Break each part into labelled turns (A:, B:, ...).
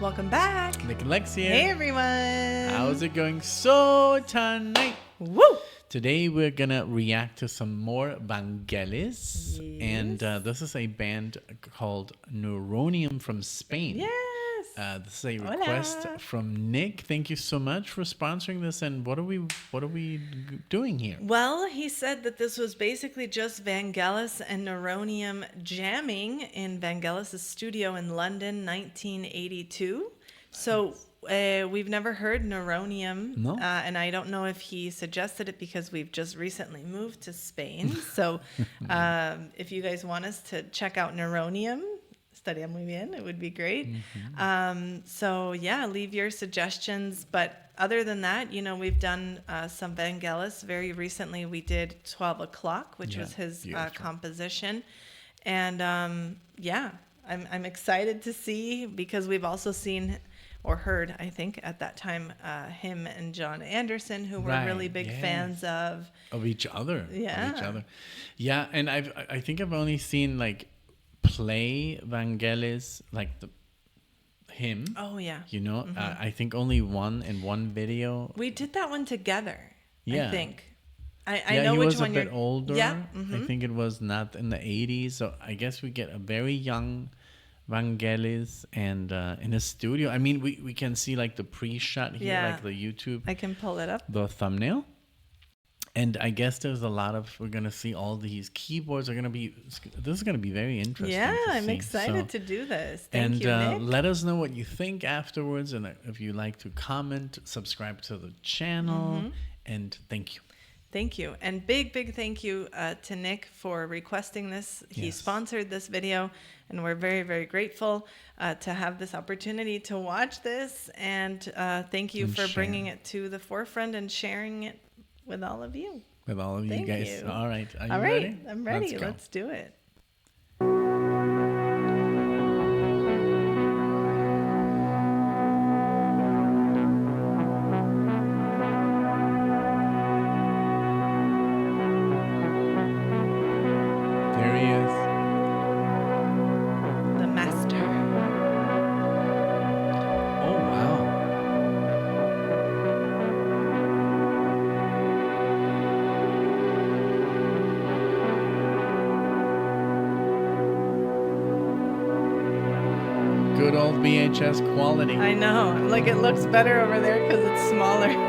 A: Welcome back.
B: NicknLex here.
A: Hey, everyone.
B: How's it going so tonight?
A: Woo!
B: Today we're gonna react to some more Vangelis.
A: Yes.
B: And this is a band called NEURONIUM from Spain.
A: Yes.
B: This is a request
A: Hola.
B: from Nick. Thank you so much for sponsoring this. And what are we doing here?
A: Well, he said that this was basically just Vangelis and NEURONIUM jamming in Vangelis' studio in London, 1982. So we've never heard NEURONIUM.
B: No.
A: And I don't know if he suggested it because we've just recently moved to Spain. So if you guys want us to check out NEURONIUM, estaría muy bien. It would be great. So yeah, leave your suggestions. But other than that, you know, we've done some Vangelis. Very recently, we did 12 O'Clock, which was his composition. And yeah, I'm excited to see, because we've also seen or heard, I think, at that time, him and John Anderson, who were really big fans of
B: each other.
A: Yeah.
B: Of each other. Yeah, and I think I've only seen like play Vangelis, like him.
A: Oh yeah.
B: You know, I think only one video.
A: We did that one together.
B: Yeah.
A: I think. I know
B: he
A: which
B: was
A: one
B: a
A: you're.
B: bit older.
A: Yeah.
B: I think it was not in the 80s. So I guess we get a very young Vangelis and in a studio. I mean, we can see like the pre-shot here, like the YouTube.
A: I can pull it up.
B: The thumbnail. And I guess there's a lot of, we're going to see all these keyboards are going to be, this is going to be very interesting.
A: Yeah,
B: to
A: I'm
B: see.
A: excited to do this. Thank you, Nick.
B: Let us know what you think afterwards. And if you like to comment, subscribe to the channel. And thank you.
A: Thank you. And big thank you to Nick for requesting this. He sponsored this video, and we're very, very grateful to have this opportunity to watch this. And thank you for bringing it to the forefront and sharing it with all of you.
B: With all of you guys. All right. Are you
A: ready?
B: ready?
A: I'm ready. Let's do it.
B: There he is.
A: The master.
B: Oh, wow. Good old VHS quality.
A: I know. Like, it looks better over there because it's smaller.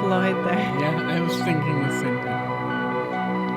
A: Floyd there.
B: Yeah, I was thinking the same thing.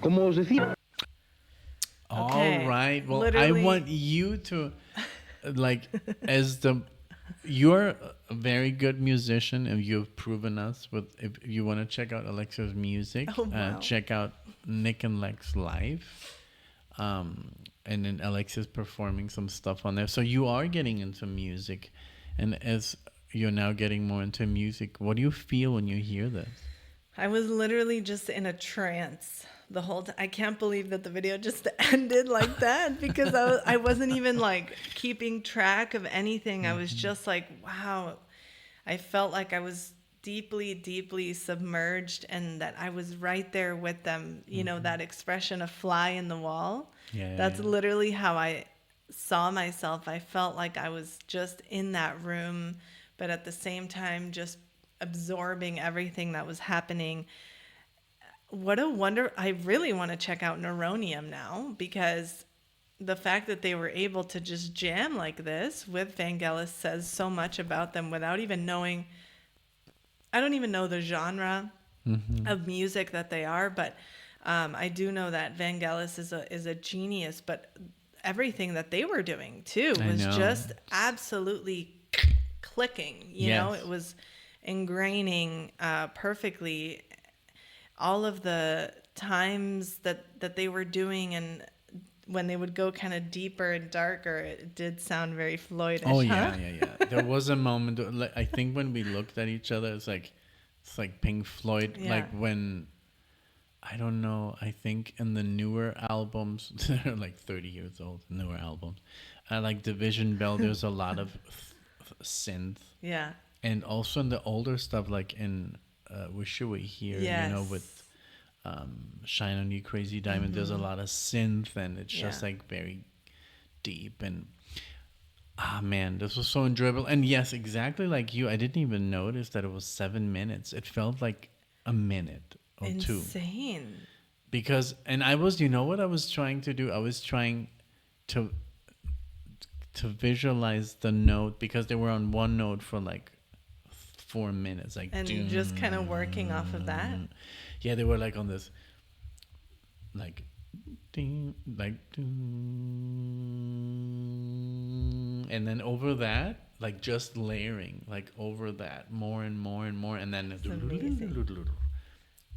C: Como os decía.
B: All
A: Okay,
B: right. Well, I
A: literally-
B: want you to, like, you're a very good musician, and you've proven us. If you want to check out Alexa's music,
A: Oh, wow.
B: check out NicknLex live, and then Alexa's performing some stuff on there. So you are getting into music, and as you're now getting more into music, what do you feel when you hear this?
A: I was literally just in a trance the whole time. I can't believe that the video just ended like that, because I wasn't even like keeping track of anything. I was just like, wow. I felt like I was deeply, deeply submerged, and that I was right there with them. You know, that expression of fly in the wall.
B: Yeah,
A: That's
B: yeah.
A: literally how I saw myself. I felt like I was just in that room, but at the same time, just absorbing everything that was happening. What a wonder. I really want to check out Neuronium now, because the fact that they were able to just jam like this with Vangelis says so much about them without even knowing. I don't even know the genre of music that they are, but I do know that Vangelis is a genius, but everything that they were doing too
B: I
A: was
B: know.
A: just absolutely clicking. You know,
B: Yes.
A: it was ingraining perfectly all of the times that they were doing, and when they would go kind of deeper and darker, it did sound very Floydish.
B: Oh
A: huh?
B: yeah. There was a moment. Like, I think when we looked at each other, it's like Pink Floyd.
A: Yeah.
B: Like when, I don't know. I think in the newer albums, they're like 30 years old. Newer albums, like Division Bell. There's a lot of synth,
A: Yeah.
B: and also in the older stuff, like in Wish You Were Here. You know,
A: Yes.
B: with Shine On You Crazy Diamond. There's a lot of synth, and it's just
A: Yeah.
B: like very deep. And man, this was so enjoyable. And yes, exactly like you, I didn't even notice that it was 7 minutes. It felt like a minute or two.
A: Insane.
B: Because, and I was, you know what I was trying to do? I was trying to visualize the note, because they were on one note for like 4 minutes, like,
A: And just kind of working off of that.
B: yeah, they were like on this, like, ding, like, ding, and then over that, like, just layering, like, over that, more and more and more, and then
A: amazing.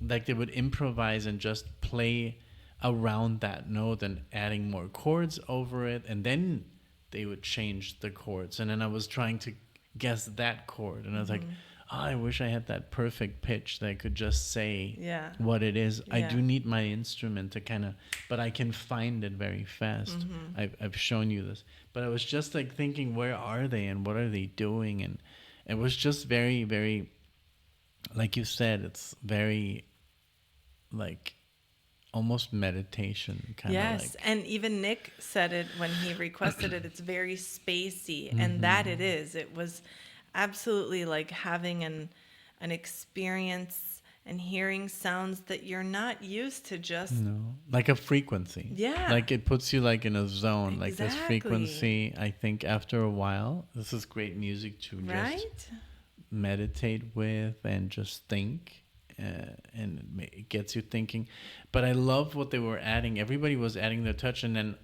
B: like they would improvise and just play around that note and adding more chords over it, and then they would change the chords, and then I was trying to guess that chord, and I was like, oh, I wish I had that perfect pitch that I could just say
A: Yeah.
B: what it is. I
A: Yeah.
B: do need my instrument to kind of, but I can find it very fast. I've shown you this, but I was just like thinking, where are they and what are they doing? And it was just very, very, like you said, it's very like almost meditation kind of.
A: Yes,
B: like
A: and even Nick said it when he requested it. It's very spacey, and that it is. It was absolutely like having an experience and hearing sounds that you're not used to. Just
B: like a frequency.
A: Yeah.
B: Like it puts you like in a zone, like this
A: Exactly.
B: frequency. I think after a while, this is great music to just
A: right.
B: meditate with and just think. And it gets you thinking. But I love what they were adding. Everybody was adding their touch, and then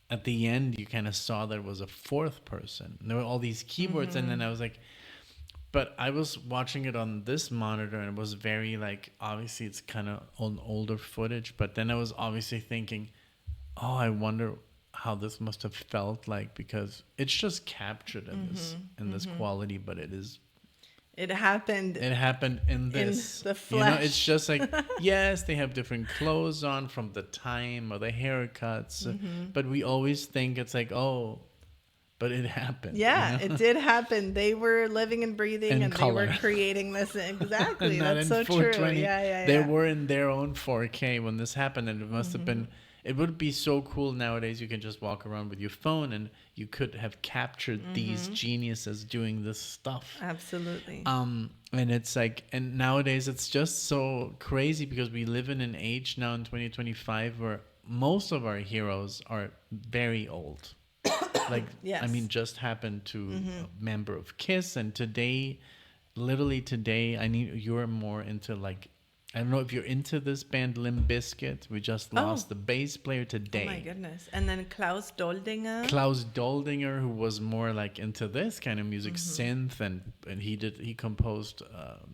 B: at the end you kind of saw that it was a fourth person. There were all these keyboards, and then I was like, but I was watching it on this monitor, and it was very like, obviously it's kind of on older footage, but then I was obviously thinking, oh, I wonder how this must have felt like, because it's just captured in this quality, but it is.
A: It happened.
B: It happened in this.
A: the
B: You know, it's
A: flesh.
B: just like, yes, they have different clothes on from the time or the haircuts, but we always think it's like, oh, but it happened.
A: Yeah,
B: you know?
A: it did happen. They were living and breathing,
B: In
A: and
B: color.
A: they were creating this. Exactly.
B: Not
A: That's
B: in
A: so true.
B: 420.
A: Yeah.
B: They were in their own 4K when this happened, and it must have been. It would be so cool nowadays. You can just walk around with your phone, and you could have captured these geniuses doing this stuff.
A: Absolutely.
B: And it's like, and nowadays it's just so crazy because we live in an age now in 2025 where most of our heroes are very old. Like,
A: Yes.
B: I mean, just happened to a member of Kiss, and today, literally today, you're more into like, I don't know if you're into this band Limp Bizkit. We just lost the bass player today.
A: Oh my goodness. And then Klaus Doldinger.
B: Klaus Doldinger, who was more like into this kind of music, synth, and he composed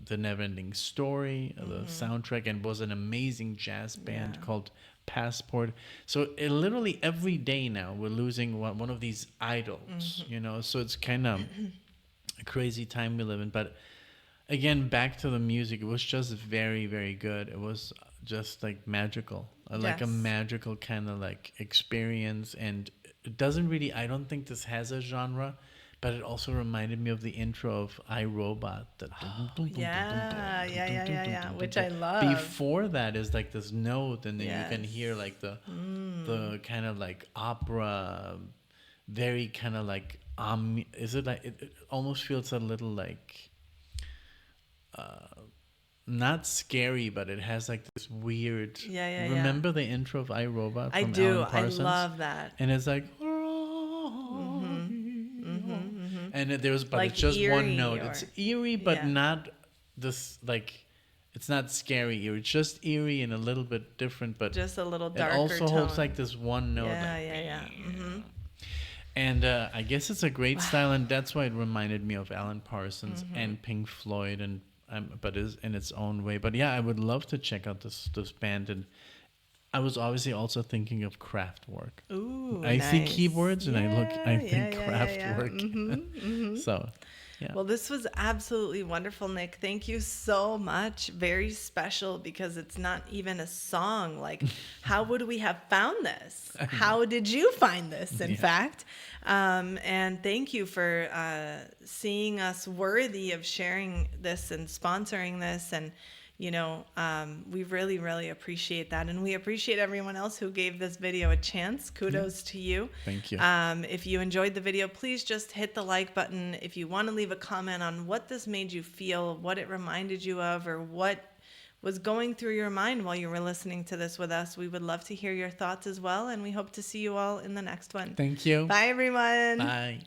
B: the Neverending Story, the soundtrack, and was an amazing jazz band called Passport. So literally every day now we're losing one of these idols, you know. So it's kind of a crazy time we live in. But again, back to the music, it was just very, very good. It was just like magical, like a magical kind of like experience. And it doesn't really, I don't think this has a genre, but it also reminded me of the intro of iRobot.
A: Yeah, which I love.
B: Before that is like this note, and then you can hear like the kind of like opera, very kind of like, is it like, it almost feels a little like, not scary, but it has like this weird. Remember the intro of iRobot?
A: I
B: from
A: do.
B: Alan Parsons?
A: I love that.
B: And it's like, and there's, but
A: Like
B: it's just one note.
A: eerie
B: It's eerie, but
A: Yeah.
B: not this like. It's not scary eerie. It's just eerie and a little bit different, but
A: Just a little
B: it
A: darker
B: also holds
A: tone.
B: like this one note.
A: Yeah.
B: And I guess it's a great style, and that's why it reminded me of Alan Parsons and Pink Floyd, and but is in its own way. But yeah, I would love to check out this band, and I was obviously also thinking of Kraftwerk.
A: Ooh,
B: I see
A: nice.
B: keyboards, and I think Kraftwerk.
A: Yeah.
B: So, yeah.
A: Well, this was absolutely wonderful, Nick. Thank you so much. Very special, because it's not even a song. Like, how would we have found this? How did you find this, in fact? And thank you for seeing us worthy of sharing this and sponsoring this. And, you know, we really, really appreciate that. And we appreciate everyone else who gave this video a chance. Kudos to you.
B: Thank you.
A: If you enjoyed the video, please just hit the like button. If you want to leave a comment on what this made you feel, what it reminded you of, or what was going through your mind while you were listening to this with us, we would love to hear your thoughts as well. And we hope to see you all in the next one.
B: Thank you.
A: Bye, everyone.
B: Bye.